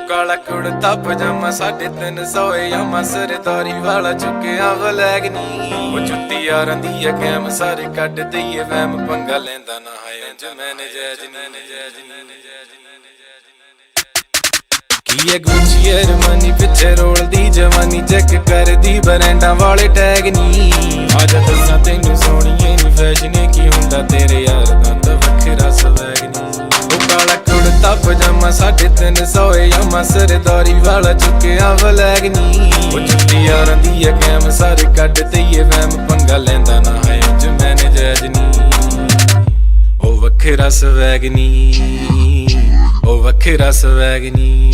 ਕਾਲਾ ਕੁੜਤਾ ਪਜਾਮਾ 350 ਯਾਮਾ ਸਰਦਾਰੀ ਵਾਲਾ ਚੁੱਕਿਆ ਬਲੈਗ ਨੀ ਉਹ ਜੁੱਤੀ ਯਾਰਾਂ ਦੀ ਕੈਮ ਸਾਰੇ ਕੱਢ ਦਈਏ ਵਹਿਮ ਪੰਗਾ ਲੈਂਦਾ ਨਾ ਹੈ ਇੰਜ ਮੈਂ ਨਜਾਇਜ਼ ਕੀ ਗੁੱਚੀ ਅਰਮਾਨੀ ਪਿੱਛੇ ਰੋਲਦੀ ਜਵਾਨੀ ਚੈੱਕ ਕਰਦੀ ਬਰੈਂਡਾਂ ਵਾਲੇ ਟੈਗ ਨੀ ਆਜਾ ਦੱਸਾਂ ਤੈਨੂੰ ਸੋਹਣੀਏ ਨੀ ਫੈਸ਼ਨ ਕੀ ਹੁੰਦਾ ਤੇਰੇ ਯਾਰ ਦਾ ਵੱਖਰਾ ਸਵੈਗ ਨੀ ਉਹ ਕਾਲਾ ਕੁੜਤਾ ਪਜਾਮਾ 350 ਯਾਮਾ ਸਰਦਾਰੀ ਵਾਲਾ ਚੁੱਕਿਆ ਬਲੈਗ ਨੀ ਉਹ ਜੁੱਤੀ ਯਾਰਾਂ ਦੀ ਕੈਮ ਸਾਰੇ ਕੱਢ ਦਈਏ ਵਹਿਮ ਪੰਗਾ ਲੈਂਦਾ ਨਾ ਹੈ ਇੰਜ ਮੈਂ ਨਜਾਇਜ਼ ਨੀ ਉਹ ਵੱਖਰਾ ਸਵੈਗ ਨੀ ਉਹ ਵੱਖਰਾ ਸਵੈਗ ਨੀ